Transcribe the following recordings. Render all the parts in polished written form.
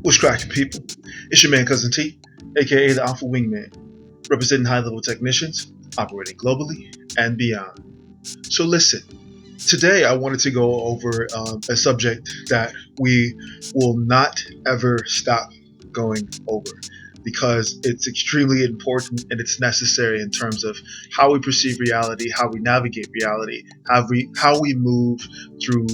What's cracking, people? It's your man, Cousin T, aka the Alpha Wingman, representing high level technicians operating globally and beyond. So, listen, today I wanted to go over a subject that we will not ever stop going over because it's extremely important and it's necessary in terms of how we perceive reality, how we navigate reality, how we move through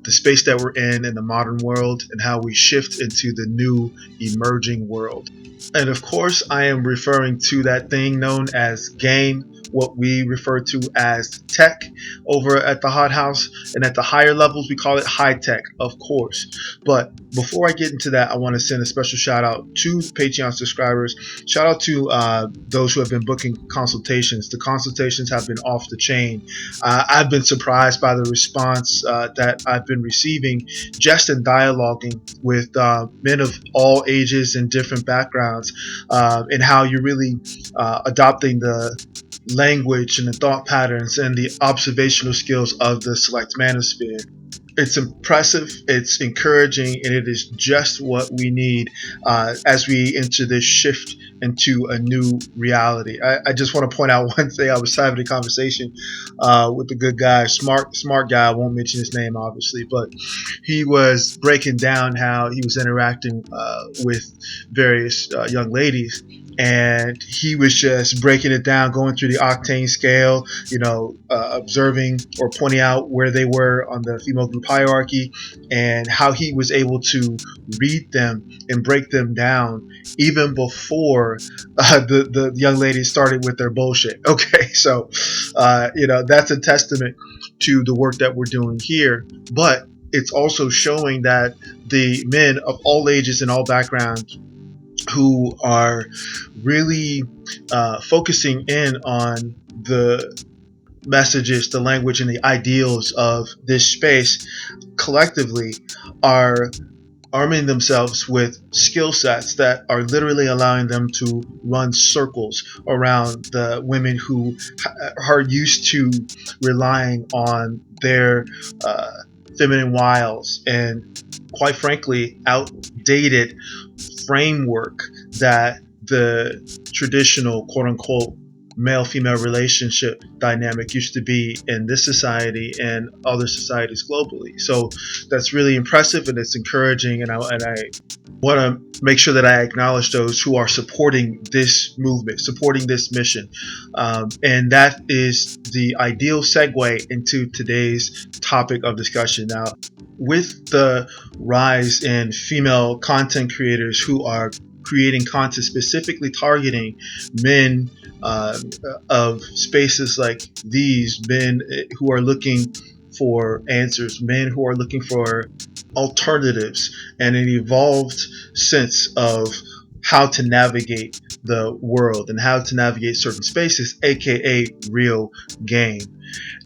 the space that we're in the modern world, and how we shift into the new emerging world. And of course, I am referring to that thing known as game, what we refer to as tech over at the Hot House. And at the higher levels, we call it high tech, of course. But before I get into that, I want to send a special shout out to Patreon subscribers. Shout out to those who have been booking consultations. The consultations have been off the chain. I've been surprised by the response that I've been receiving just in dialoguing with men of all ages and different backgrounds, and how you're really adopting the language and the thought patterns and the observational skills of the select manosphere. It's impressive, it's encouraging, and it is just what we need as we enter this shift into a new reality. I just want to point out one thing. I was having a conversation with a good guy, smart guy. I won't mention his name, obviously, but he was breaking down how he was interacting with various young ladies. And he was just breaking it down, going through the octane scale, observing or pointing out where they were on the female group hierarchy, and how he was able to read them and break them down even before the young ladies started with their bullshit. Okay, so that's a testament to the work that we're doing here, but it's also showing that the men of all ages and all backgrounds who are really focusing in on the messages, the language, and the ideals of this space collectively are arming themselves with skill sets that are literally allowing them to run circles around the women who are used to relying on their feminine wiles and, quite frankly, outdated framework that the traditional quote-unquote male-female relationship dynamic used to be in this society and other societies globally. So that's really impressive and it's encouraging, and I want to make sure that I acknowledge those who are supporting this movement, supporting this mission, and that is the ideal segue into today's topic of discussion. Now, with the rise in female content creators who are creating content specifically targeting men of spaces like these, men who are looking for answers, men who are looking for alternatives and an evolved sense of how to navigate the world and how to navigate certain spaces, aka real game.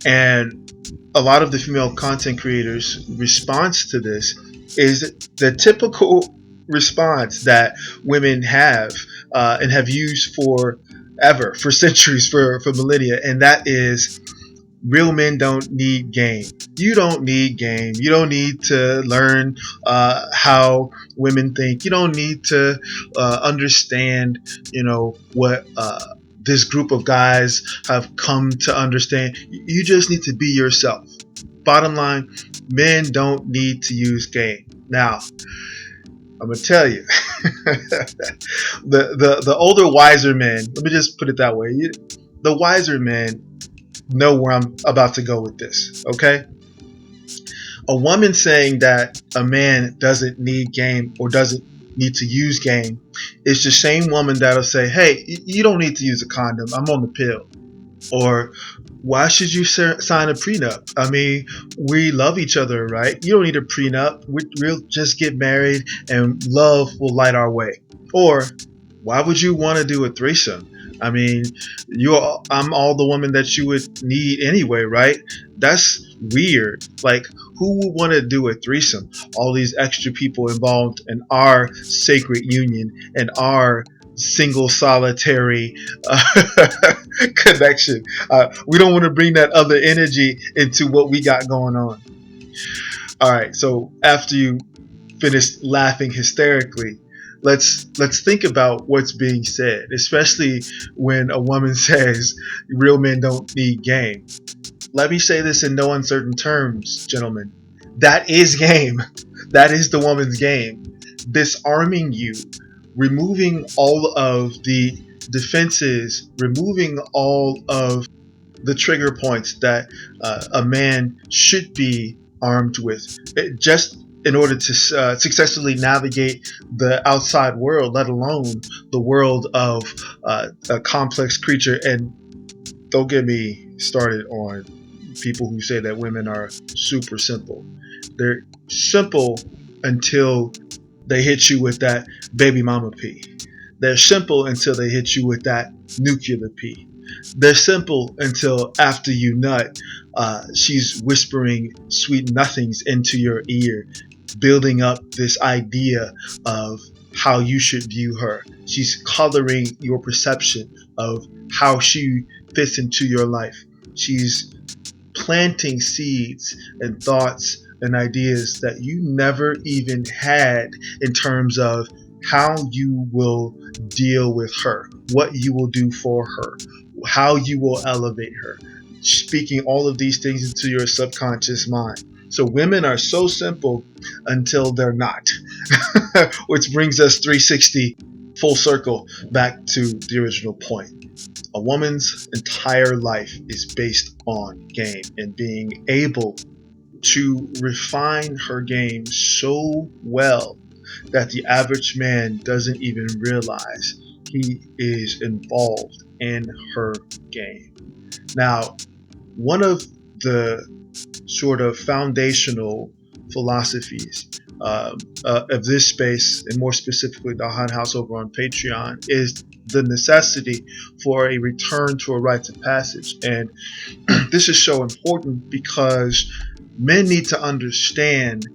And a lot of the female content creators' response to this is the typical response that women have and have used forever, for centuries, for millennia, and that is, real men don't need game. You don't need game. You don't need to learn how women think. You don't need to understand, what this group of guys have come to understand. You just need to be yourself. Bottom line, men don't need to use game. Now, I'm gonna tell you, the older, wiser men. Let me just put it that way. The wiser men know where I'm about to go with this. Okay, a woman saying that a man doesn't need game or doesn't need to use game is the same woman that'll say, "Hey, you don't need to use a condom. I'm on the pill." Or, "Why should you sign a prenup? I mean, we love each other, right? You don't need a prenup. We'll just get married and love will light our way." Or, "Why would you want to do a threesome? I mean, I'm all the woman that you would need anyway, right? That's weird. Like, who would want to do a threesome? All these extra people involved in our sacred union and our single solitary connection. We don't want to bring that other energy into what we got going on." All right, so after you finished laughing hysterically. Let's think about what's being said, especially when a woman says real men don't need game. Let me say this in no uncertain terms, gentlemen. That is game. That is the woman's game. Disarming you, removing all of the defenses, removing all of the trigger points that a man should be armed with, just in order to successfully navigate the outside world, let alone the world of a complex creature. And don't get me started on people who say that women are super simple. They're simple until they hit you with that baby mama pee. They're simple until they hit you with that nuclear pee. They're simple until after you nut, she's whispering sweet nothings into your ear, building up this idea of how you should view her. She's coloring your perception of how she fits into your life. She's planting seeds and thoughts and ideas that you never even had in terms of how you will deal with her, what you will do for her, how you will elevate her, speaking all of these things into your subconscious mind. So women are so simple until they're not, which brings us 360 full circle back to the original point. A woman's entire life is based on game and being able to refine her game so well that the average man doesn't even realize he is involved in her game. Now, one of the sort of foundational philosophies of this space, and more specifically the Hunt House over on Patreon, is the necessity for a return to a rites of passage. And this is so important because men need to understand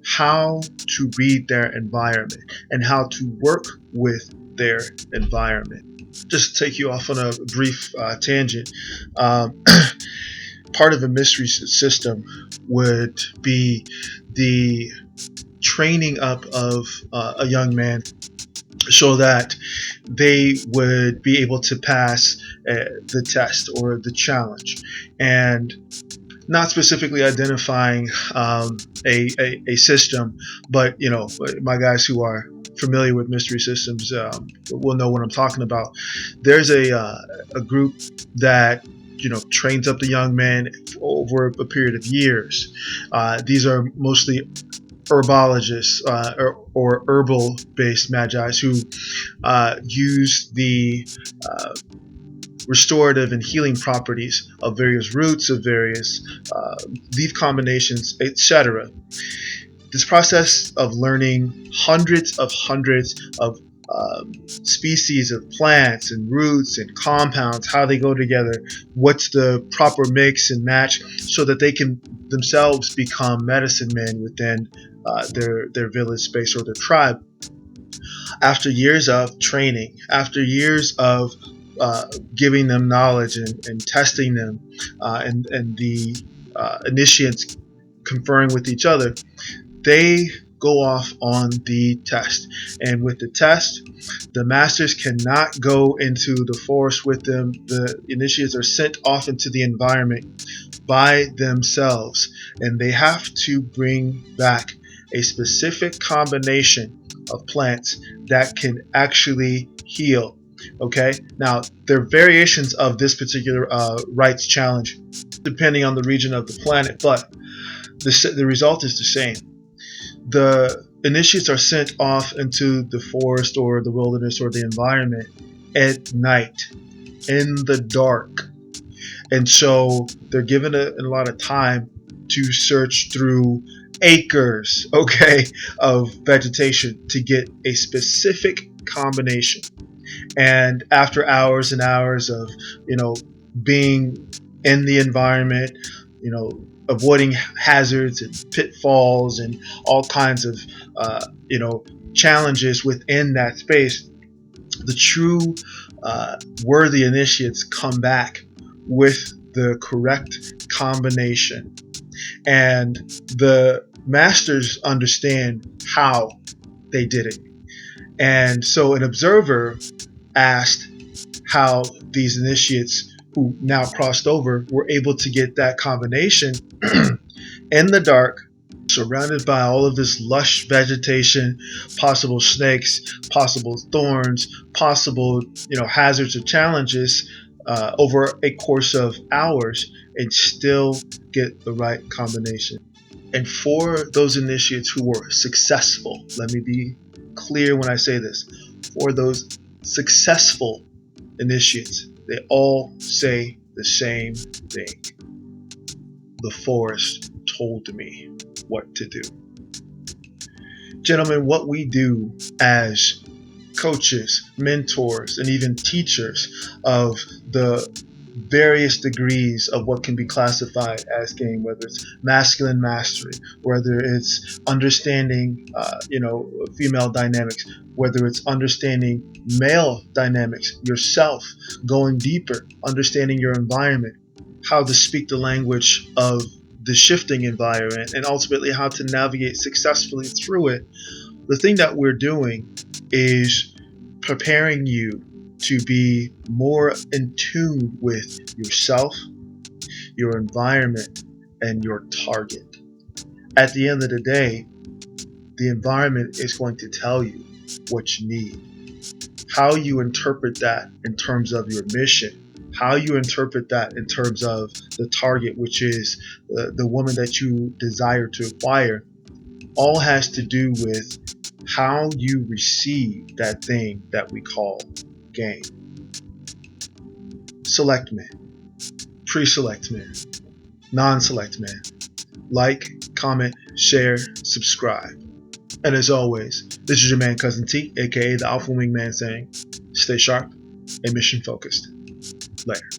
how to read their environment and how to work with their environment. Just to take you off on a brief tangent, part of a mystery system would be the training up of a young man so that they would be able to pass the test or the challenge, and not specifically identifying a system, but my guys who are familiar with mystery systems will know what I'm talking about. There's a group that trains up the young man over a period of years. These are mostly herbologists or herbal-based magis who use the restorative and healing properties of various roots, of various leaf combinations, etc. This process of learning hundreds of species of plants and roots and compounds, how they go together, what's the proper mix and match, so that they can themselves become medicine men within their village space or their tribe. After years of training, after years of giving them knowledge and testing them, and the initiates conferring with each other, they go off on the test. And with the test, the masters cannot go into the forest with them. The initiates are sent off into the environment by themselves, and they have to bring back a specific combination of plants that can actually heal. Okay, now there are variations of this particular rites challenge depending on the region of the planet, but the result is the same. The initiates are sent off into the forest or the wilderness or the environment at night in the dark, and so they're given a lot of time to search through acres, okay, of vegetation to get a specific combination. And after hours and hours of being in the environment, avoiding hazards and pitfalls and all kinds of challenges within that space, the true worthy initiates come back with the correct combination. And the Masters understand how they did it. And so an observer asked how these initiates who now crossed over were able to get that combination in the dark, surrounded by all of this lush vegetation, possible snakes, possible thorns, possible hazards or challenges over a course of hours, and still get the right combination. And for those initiates who were successful, let me be clear when I say this, for those successful initiates, they all say the same thing. The forest told me what to do. Gentlemen, what we do as coaches, mentors, and even teachers of the various degrees of what can be classified as game, whether it's masculine mastery, whether it's understanding, female dynamics, whether it's understanding male dynamics, yourself, going deeper, understanding your environment, how to speak the language of the shifting environment, and ultimately how to navigate successfully through it. The thing that we're doing is preparing you to be more in tune with yourself, your environment, and your target. At the end of the day, the environment is going to tell you what you need. How you interpret that in terms of your mission, how you interpret that in terms of the target, which is the woman that you desire to acquire, all has to do with how you receive that thing that we call game. Select man, pre-select man, non-select man. Like, comment, share, subscribe. And as always, this is your man Cousin T, aka the Alpha Wingman, saying, stay sharp and mission focused. Later.